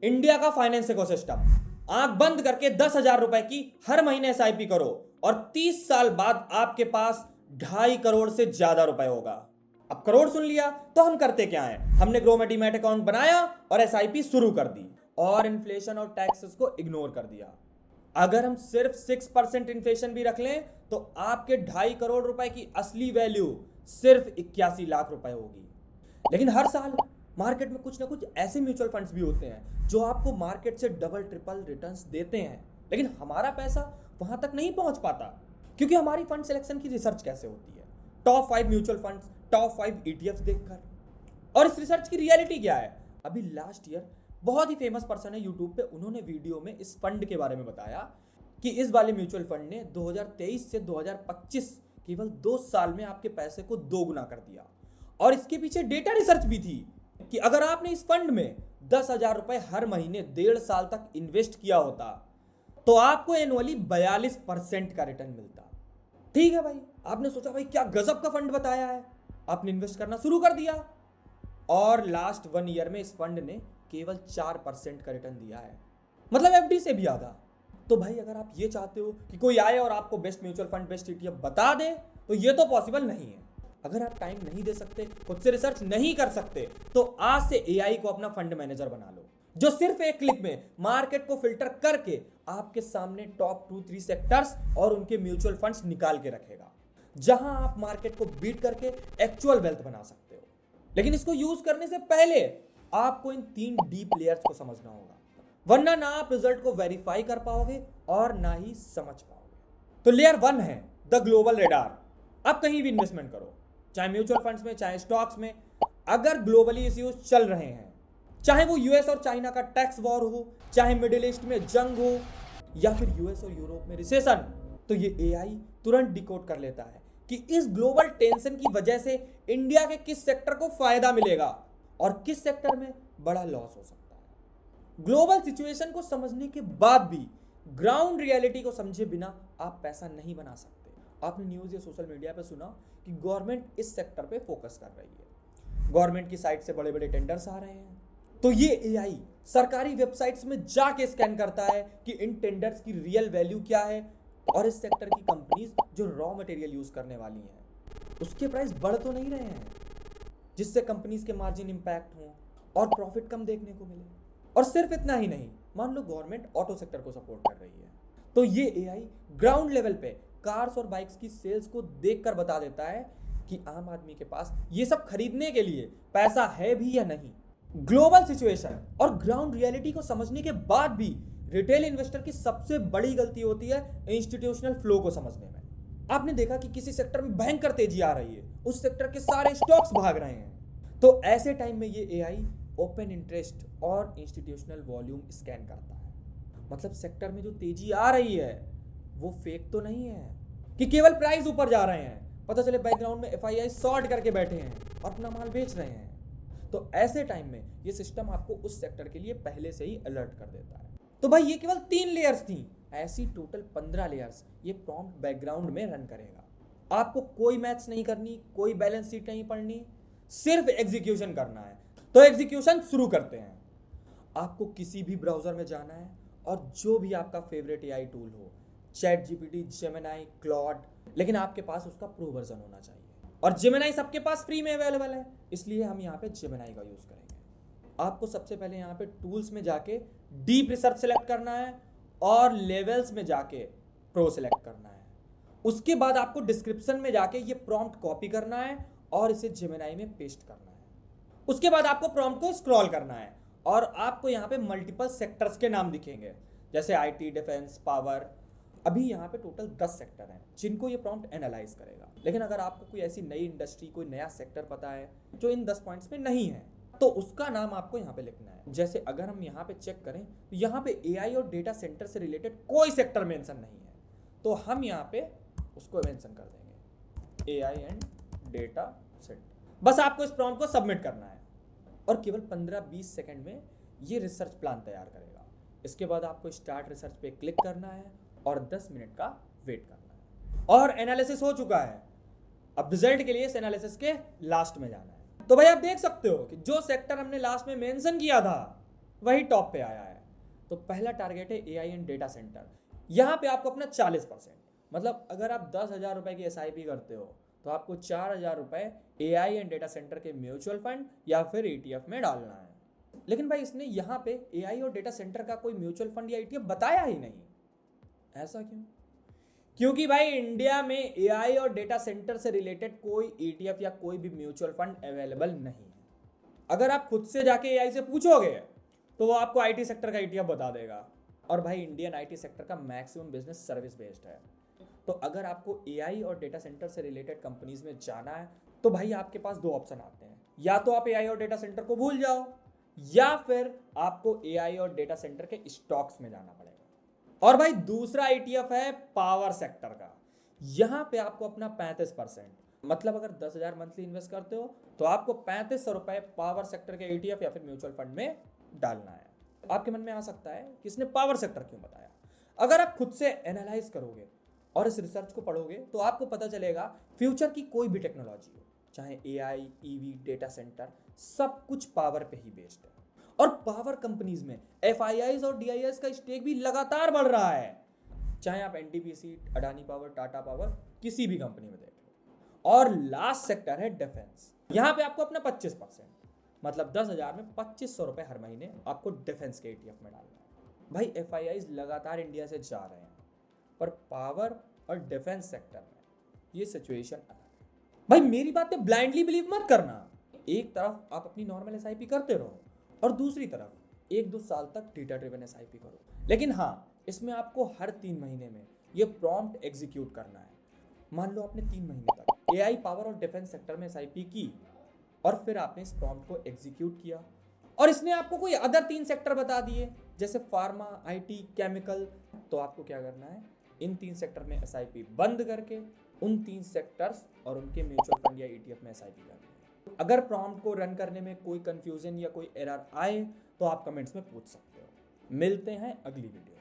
India का finance ecosystem. आंख बंद करके 10,000 रुपए की हर महीने एसआईपी करो और 30 साल बाद आपके पास 2.5 करोड़ से ज्यादा रुपए होगा। अब करोड़ सुन लिया तो हम करते क्या है, हमने ग्रो में डीमैट अकाउंट बनाया और एसआईपी शुरू कर दी और इन्फ्लेशन और टैक्सेस को इग्नोर कर दिया। अगर हम सिर्फ 6% इन्फ्लेशन भी रख लें तो आपके 2.5 करोड़ रुपए की असली वैल्यू सिर्फ 81 लाख रुपए होगी। लेकिन हर साल मार्केट में कुछ ना कुछ ऐसे म्यूचुअल फंड्स भी होते हैं जो आपको मार्केट से डबल ट्रिपल रिटर्न्स देते हैं, लेकिन हमारा पैसा वहां तक नहीं पहुंच पाता क्योंकि हमारी फंड सिलेक्शन की रिसर्च कैसे होती है, top 5 mutual funds, top 5 ETFs देखकर। और इस रिसर्च की रियलिटी क्या है? अभी लास्ट ईयर बहुत ही फेमस पर्सन है यूट्यूब पे, उन्होंने वीडियो में इस फंड के बारे में बताया कि इस वाले म्यूचुअल फंड ने 2023 से 2025 केवल 2 साल में आपके पैसे को 2 गुना कर दिया। और इसके पीछे डेटा रिसर्च भी थी कि अगर आपने इस फंड में 10,000 रुपए हर महीने 1.5 साल तक इन्वेस्ट किया होता तो आपको एनुअली 42% का रिटर्न मिलता। ठीक है भाई, आपने सोचा भाई क्या गजब का फंड बताया है, आपने इन्वेस्ट करना शुरू कर दिया और लास्ट 1 ईयर में इस फंड ने केवल 4% का रिटर्न दिया है, मतलब एफडी से भी आधा। तो भाई अगर आप ये चाहते हो कि कोई आए और आपको best mutual fund, best ETF बता दे तो ये तो पॉसिबल नहीं है। अगर आप टाइम नहीं दे सकते, खुद से रिसर्च नहीं कर सकते, तो आज से एआई को अपना फंड मैनेजर बना लो जो सिर्फ एक क्लिक में मार्केट को फिल्टर करके आपके सामने टॉप 2-3 सेक्टर्स और उनके म्यूचुअल फंड्स निकाल के रखेगा, जहां आप मार्केट को बीट करके एक्चुअल वेल्थ बना सकते हो। लेकिन इसको यूज करने से पहले आपको इन 3 डीप लेयर्स को समझना होगा, वरना ना आप रिजल्ट को वेरीफाई कर पाओगे और ना ही समझ पाओगे। तो लेयर 1 है द ग्लोबल रेडार। अब कहीं भी इन्वेस्टमेंट करो, चाहे म्यूचुअल फंड्स में, चाहे स्टॉक्स में, अगर ग्लोबली इश्यूज चल रहे हैं, चाहे वो यूएस और चाइना का टैक्स वॉर हो, चाहे मिडिल ईस्ट में जंग हो या फिर यूएस और यूरोप में रिसेशन, तो ये एआई तुरंत डिकोड कर लेता है कि इस ग्लोबल टेंशन की वजह से इंडिया के किस सेक्टर को फायदा मिलेगा और किस सेक्टर में बड़ा लॉस हो सकता है। ग्लोबल सिचुएशन को समझने के बाद भी ग्राउंड रियलिटी को समझे बिना आप पैसा नहीं बना सकते। आपने न्यूज़ या सोशल मीडिया पे सुना कि गवर्नमेंट इस सेक्टर पे फोकस कर रही है, गवर्नमेंट की साइड से बड़े बड़े टेंडर्स आ रहे हैं, तो ये एआई सरकारी वेबसाइट्स में जाके स्कैन करता है कि इन टेंडर्स की रियल वैल्यू क्या है और इस सेक्टर की कंपनीज जो रॉ मटेरियल यूज करने वाली हैं उसके प्राइस बढ़ तो नहीं रहे हैं, जिससे कंपनीज के मार्जिन इंपैक्ट हो और प्रॉफिट कम देखने को मिले। और सिर्फ इतना ही नहीं, मान लो गवर्नमेंट ऑटो सेक्टर को सपोर्ट कर रही है, तो ये एआई ग्राउंड लेवल पे कार्स और बाइक्स की सेल्स को देखकर बता देता है कि आम आदमी के पास ये सब खरीदने के लिए पैसा है भी या नहीं। ग्लोबल सिचुएशन और ग्राउंड रियलिटी को समझने के बाद भी रिटेल इन्वेस्टर की सबसे बड़ी गलती होती है इंस्टीट्यूशनल फ्लो को समझने में। आपने देखा कि किसी सेक्टर में भयंकर तेजी आ रही है, उस सेक्टर के सारे स्टॉक्स भाग रहे हैं, तो ऐसे टाइम में ये एआई ओपन इंटरेस्ट और इंस्टीट्यूशनल वॉल्यूम स्कैन करता है। मतलब सेक्टर में जो तेजी आ रही है वो फेक तो नहीं है कि केवल प्राइस ऊपर जा रहे हैं, पता चले बैकग्राउंड में एफआईआई शॉर्ट करके बैठे हैं और अपना माल बेच रहे हैं। तो ऐसे टाइम में ये सिस्टम आपको उस सेक्टर के लिए पहले से ही अलर्ट कर देता है। तो भाई ये केवल 3 लेयर्स थी, ऐसी टोटल 15 लेयर्स ये प्रॉम्प्ट बैकग्राउंड में रन करेगा। आपको कोई मैथ्स नहीं करनी, कोई बैलेंस शीट नहीं पढ़नी, सिर्फ एग्जीक्यूशन करना है। तो एग्जीक्यूशन शुरू करते हैं। आपको किसी भी ब्राउजर में जाना है और जो भी आपका फेवरेट एआई टूल हो, चैट जीपीटी, जेमिनाई, क्लॉड, लेकिन आपके पास उसका प्रो वर्जन होना चाहिए। और जेमिनाई सबके पास फ्री में अवेलेबल है, इसलिए हम यहाँ पे जेमिनाई का यूज करेंगे। आपको सबसे पहले यहाँ पे टूल्स में जाके डीप रिसर्च सेलेक्ट करना है और लेवल्स में जाके प्रो सेलेक्ट करना है। उसके बाद आपको डिस्क्रिप्शन में जाके ये प्रॉम्प्ट कॉपी करना है और इसे जेमिनाई में पेस्ट करना है। उसके बाद आपको प्रॉम्प्ट को स्क्रॉल करना है और आपको यहाँ पे मल्टीपल सेक्टर्स के नाम दिखेंगे, जैसे आईटी, डिफेंस, पावर। अभी यहाँ पे टोटल 10 सेक्टर हैं जिनको ये प्रॉम्प्ट एनालाइज करेगा। लेकिन अगर आपको कोई ऐसी नई इंडस्ट्री, कोई नया सेक्टर पता है जो इन 10 पॉइंट्स में नहीं है, तो उसका नाम आपको यहाँ पे लिखना है। जैसे अगर हम यहाँ पे चेक करें तो यहाँ पे एआई और डेटा सेंटर से रिलेटेड कोई सेक्टर मेंशन नहीं है, तो हम यहाँ पे उसको मेंशन कर देंगे, एआई एंड डेटा सेंटर। बस आपको इस प्रॉम्प्ट को सबमिट करना है और केवल 15-20 सेकंड में ये रिसर्च प्लान तैयार करेगा। इसके बाद आपको स्टार्ट रिसर्च पे क्लिक करना है और 10 मिनट का वेट करना है और एनालिसिस हो चुका है। अब रिजल्ट के लिए इस एनालिसिस के लास्ट में जाना है। तो भाई आप देख सकते हो कि जो सेक्टर हमने लास्ट में मेंशन किया था वही टॉप पे आया है। तो पहला टारगेट है एआई एंड डेटा सेंटर। यहाँ पे आपको अपना 40%, मतलब अगर आप 10,000 रुपए की एसआईपी करते हो तो आपको 4,000 रुपए एआई एंड डेटा सेंटर के म्यूचुअल फंड या फिर ईटीएफ में डालना है। लेकिन भाई इसने यहाँ पे एआई और डेटा सेंटर का कोई म्यूचुअल फंड या ईटीएफ बताया ही नहीं। ऐसा क्यों? क्योंकि भाई इंडिया में एआई और डेटा सेंटर से रिलेटेड कोई ईटीएफ या कोई भी म्यूचुअल फंड अवेलेबल नहीं है। अगर आप खुद से जाके एआई से पूछोगे तो वो आपको आईटी सेक्टर का ईटीएफ बता देगा। और भाई इंडियन आईटी सेक्टर का मैक्सिमम बिजनेस सर्विस बेस्ड है। तो अगर आपको एआई और डेटा सेंटर से रिलेटेड कंपनीज में जाना है तो भाई आपके पास दो ऑप्शन आते हैं, या तो आप एआई और डेटा सेंटर को भूल जाओ या फिर आपको एआई और डेटा सेंटर के स्टॉक्स में जाना पड़ेगा। और भाई दूसरा ईटीएफ है पावर सेक्टर का। यहां पे आपको अपना 35%, मतलब अगर 10,000 मंथली इन्वेस्ट करते हो तो आपको 3500 रुपए पावर सेक्टर के ईटीएफ या फिर म्यूचुअल फंड में डालना है। आपके मन में आ सकता है कि इसने पावर सेक्टर क्यों बताया। अगर आप खुद से एनालाइज करोगे और इस रिसर्च को पढ़ोगे तो आपको पता चलेगा फ्यूचर की कोई भी टेक्नोलॉजी हो, चाहे एआई, ईवी, डेटा सेंटर, सब कुछ पावर पे ही बेस्ड है। और पावर कंपनीज में एफआईआईज और डीआईएस का स्टेक भी लगातार बढ़ रहा है, चाहे आप NTPC, Adani power, Tata power, किसी भी कंपनी में देख लो। और लास्ट सेक्टर है डिफेंस। यहां पे आपको अपना 25%, मतलब 10,000 में 2500 रुपए हर महीने आपको डिफेंस के ईटीएफ में डालना है। भाई एफआईआईज लगातार इंडिया से जा रहे हैं, पर पावर और डिफेंस सेक्टर में ये सिचुएशन अलग है। भाई मेरी बात पे ब्लाइंडली बिलीव मत करना। एक तरफ आप अपनी नॉर्मल एसआईपी करते रहो और दूसरी तरफ 1-2 साल तक डेटा ड्रिवन एसआईपी करो। लेकिन हाँ, इसमें आपको हर 3 महीने में ये प्रॉम्प्ट एग्जीक्यूट करना है। मान लो आपने 3 महीने तक एआई, पावर और डिफेंस सेक्टर में एसआईपी की और फिर आपने इस प्रॉम्प्ट को एग्जीक्यूट किया और इसने आपको कोई अदर 3 सेक्टर बता दिए जैसे फार्मा, आईटी, केमिकल। तो आपको क्या करना है, इन 3 सेक्टर में एसआईपी बंद करके उन 3 सेक्टर्स और उनके म्यूचुअल फंड या ईटीएफ में एसआईपी करनी है। अगर प्रॉम्प्ट को रन करने में कोई कंफ्यूजन या कोई एरर आए तो आप कमेंट्स में पूछ सकते हो। मिलते हैं अगली वीडियो।